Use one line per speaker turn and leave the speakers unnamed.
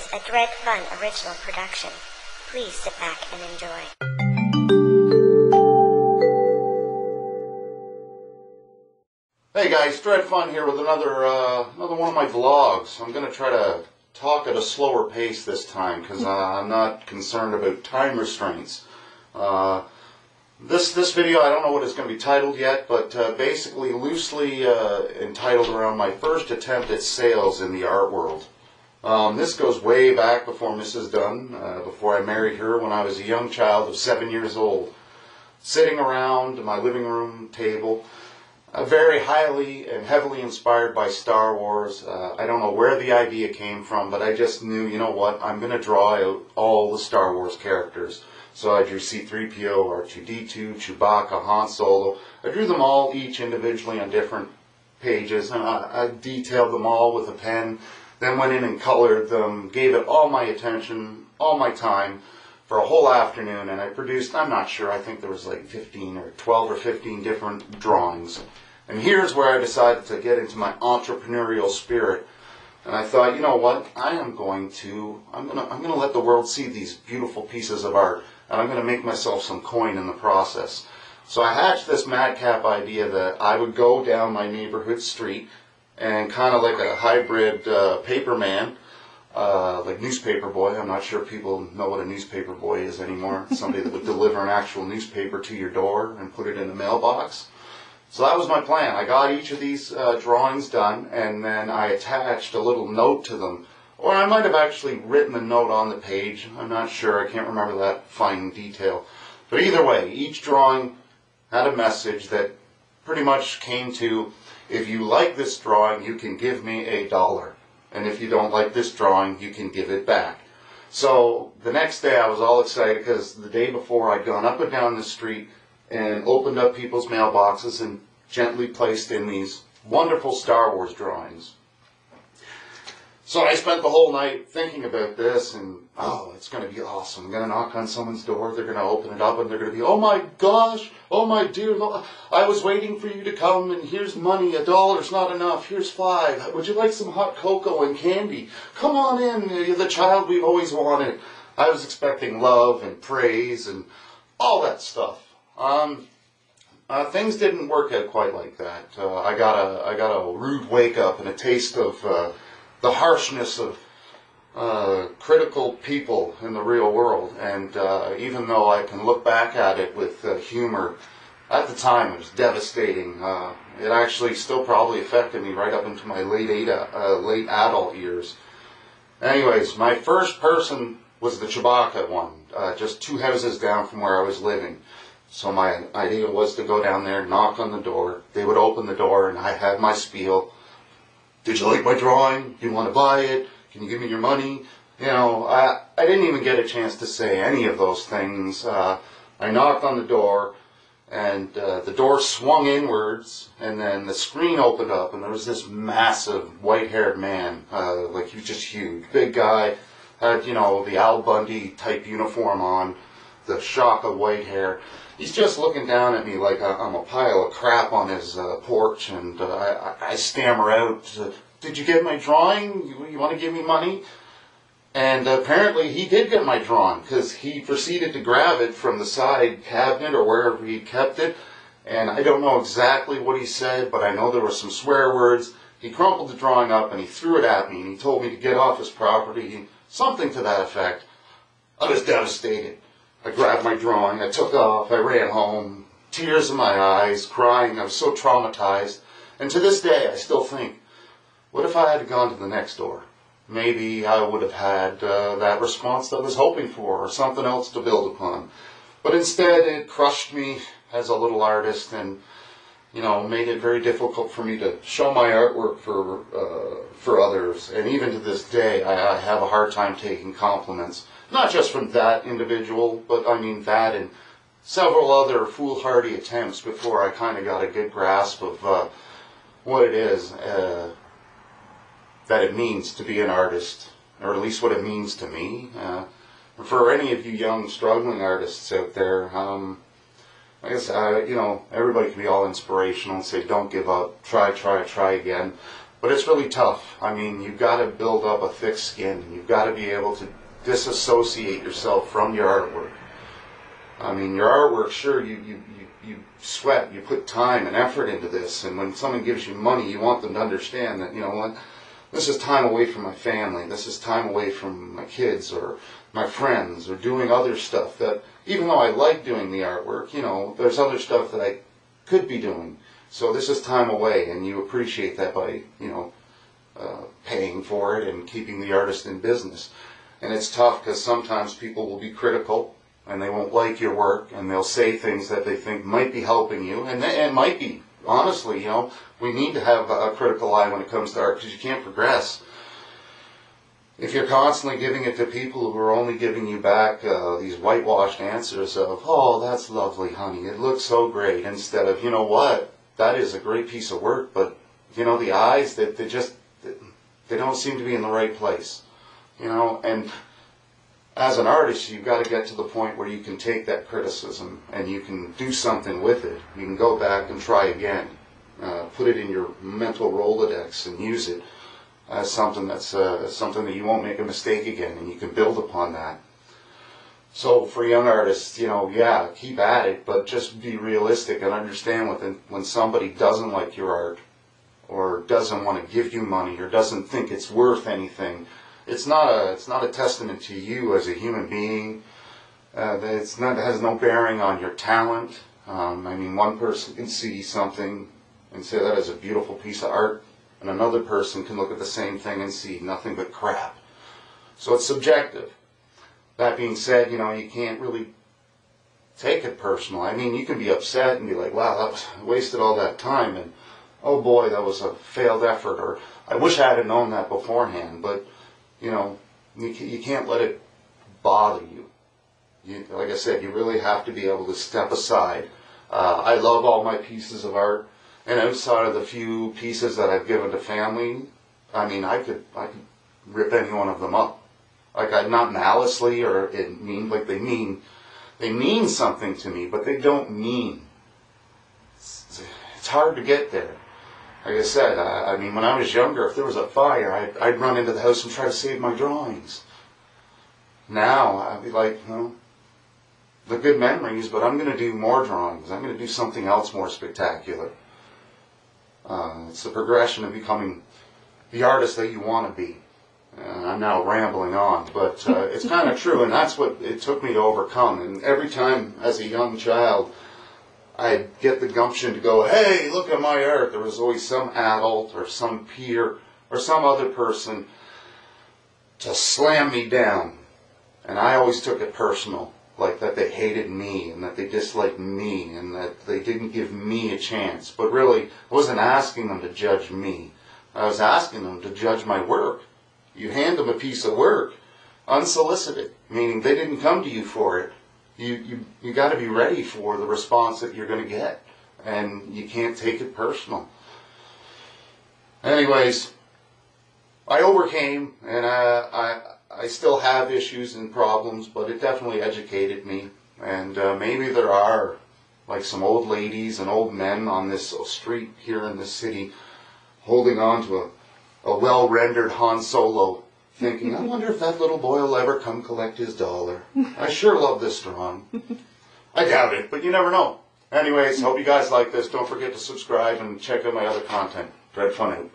is a Dredfunn original production. Please sit back and enjoy.
Hey guys, Dredfunn here with another one of my vlogs. I'm going to try to talk at a slower pace this time because I'm not concerned about time restraints. This video, I don't know what it's going to be titled yet, but basically loosely entitled around my first attempt at sales in the art world. This goes way back before Mrs. Dunn, before I married her when I was a young child of 7 years old, sitting around my living room table, very highly and heavily inspired by Star Wars. I don't know where the idea came from, but I just knew, you know what, I'm going to draw out all the Star Wars characters. So I drew C-3PO, R2-D2, Chewbacca, Han Solo. I drew them all each individually on different pages, and I detailed them all with a pen, then went in and colored them, gave it all my attention, all my time, for a whole afternoon, and I produced, I'm not sure, I think there was like 15 or 12 or 15 different drawings. And here's where I decided to get into my entrepreneurial spirit. And I thought, you know what, I'm going to let the world see these beautiful pieces of art, and I'm going to make myself some coin in the process. So I hatched this madcap idea that I would go down my neighborhood street and kind of like a hybrid paper man, like newspaper boy. I'm not sure people know what a newspaper boy is anymore. Somebody that would deliver an actual newspaper to your door and put it in the mailbox. So that was my plan. I got each of these drawings done, and then I attached a little note to them. Or I might have actually written the note on the page. I'm not sure. I can't remember that fine detail. But either way, each drawing had a message that pretty much came to, if you like this drawing, you can give me $1. And if you don't like this drawing, you can give it back. So the next day I was all excited because the day before I'd gone up and down the street and opened up people's mailboxes and gently placed in these wonderful Star Wars drawings. So I spent the whole night thinking about this, and oh, it's going to be awesome. I'm going to knock on someone's door, they're going to open it up, and they're going to be, oh my gosh, oh my dear, I was waiting for you to come, and here's money, $1's not enough, here's 5. Would you like some hot cocoa and candy? Come on in, you're the child we've always wanted. I was expecting love and praise and all that stuff. Things didn't work out quite like that. I got a rude wake up and a taste of the harshness of critical people in the real world. And even though I can look back at it with humor, at the time it was devastating. It actually still probably affected me right up into my late adult years. Anyways, my first person was the Chewbacca one, just 2 houses down from where I was living. So my idea was to go down there, knock on the door. They would open the door, and I had my spiel. Did you like my drawing? Do you want to buy it? Can you give me your money? You know, I didn't even get a chance to say any of those things. I knocked on the door, and the door swung inwards, and then the screen opened up, and there was this massive white-haired man. Like, he was just huge. Big guy, had, you know, the Al Bundy type uniform on, the shock of white hair. He's just looking down at me like I'm a pile of crap on his porch, and I stammer out, did you get my drawing? You want to give me money? And apparently he did get my drawing, because he proceeded to grab it from the side cabinet or wherever he kept it, and I don't know exactly what he said, but I know there were some swear words. He crumpled the drawing up and he threw it at me, and he told me to get off his property, something to that effect. I was devastated. I grabbed my drawing, I took off, I ran home, tears in my eyes, crying. I was so traumatized. And to this day, I still think, what if I had gone to the next door? Maybe I would have had that response that I was hoping for, or something else to build upon. But instead, it crushed me as a little artist, and, you know, made it very difficult for me to show my artwork for others. And even to this day, I have a hard time taking compliments. Not just from that individual, but I mean that and several other foolhardy attempts before I kind of got a good grasp of what it is that it means to be an artist, or at least what it means to me. For any of you young, struggling artists out there, I guess, you know, everybody can be all inspirational and say, don't give up, try again. But it's really tough. I mean, you've got to build up a thick skin. You've got to be able to disassociate yourself from your artwork. I mean, your artwork, sure, you sweat, you put time and effort into this, and when someone gives you money, you want them to understand that, you know what, this is time away from my family, this is time away from my kids or my friends or doing other stuff that, even though I like doing the artwork, you know, there's other stuff that I could be doing. So this is time away, and you appreciate that by, you know, paying for it and keeping the artist in business. And it's tough because sometimes people will be critical and they won't like your work and they'll say things that they think might be helping you, and might be. Honestly, you know, we need to have a critical eye when it comes to art because you can't progress if you're constantly giving it to people who are only giving you back these whitewashed answers of, oh, that's lovely, honey, it looks so great, instead of, you know what, that is a great piece of work, but, you know, the eyes, they don't seem to be in the right place, you know. And as an artist, you've got to get to the point where you can take that criticism and you can do something with it. You can go back and try again, put it in your mental Rolodex and use it as something that's something that you won't make a mistake again, and you can build upon that. So for young artists, you know, yeah, keep at it, but just be realistic and understand when somebody doesn't like your art or doesn't want to give you money or doesn't think it's worth anything. It's not a testament to you as a human being. It has no bearing on your talent. I mean, one person can see something and say that is a beautiful piece of art, and another person can look at the same thing and see nothing but crap. So it's subjective. That being said, you know, you can't really take it personal. I mean, you can be upset and be like, wow, I wasted all that time, and oh boy, that was a failed effort, or I wish I had known that beforehand. But you know, you can't let it bother you. Like I said, you really have to be able to step aside. I love all my pieces of art, and outside of the few pieces that I've given to family, I mean, I could rip any one of them up. Like, not malicely, or it mean like they mean something to me, but they don't mean. It's hard to get there. Like I said, I mean, when I was younger, if there was a fire, I'd run into the house and try to save my drawings. Now, I'd be like, well, they're good memories, but I'm going to do more drawings. I'm going to do something else more spectacular. It's the progression of becoming the artist that you want to be. I'm now rambling on, but it's kind of true, and that's what it took me to overcome. And every time, as a young child, I'd get the gumption to go, hey, look at my art. There was always some adult or some peer or some other person to slam me down. And I always took it personal, like that they hated me and that they disliked me and that they didn't give me a chance. But really, I wasn't asking them to judge me. I was asking them to judge my work. You hand them a piece of work, unsolicited, meaning they didn't come to you for it. You got to be ready for the response that you're going to get, and you can't take it personal. Anyways, I overcame, and I still have issues and problems, but it definitely educated me. And maybe there are like some old ladies and old men on this street here in this city holding on to a well-rendered Han Solo, thinking, I wonder if that little boy will ever come collect his dollar. I sure love this drawing. I doubt it, but you never know. Anyways, hope you guys like this. Don't forget to subscribe and check out my other content. Dredfunn out.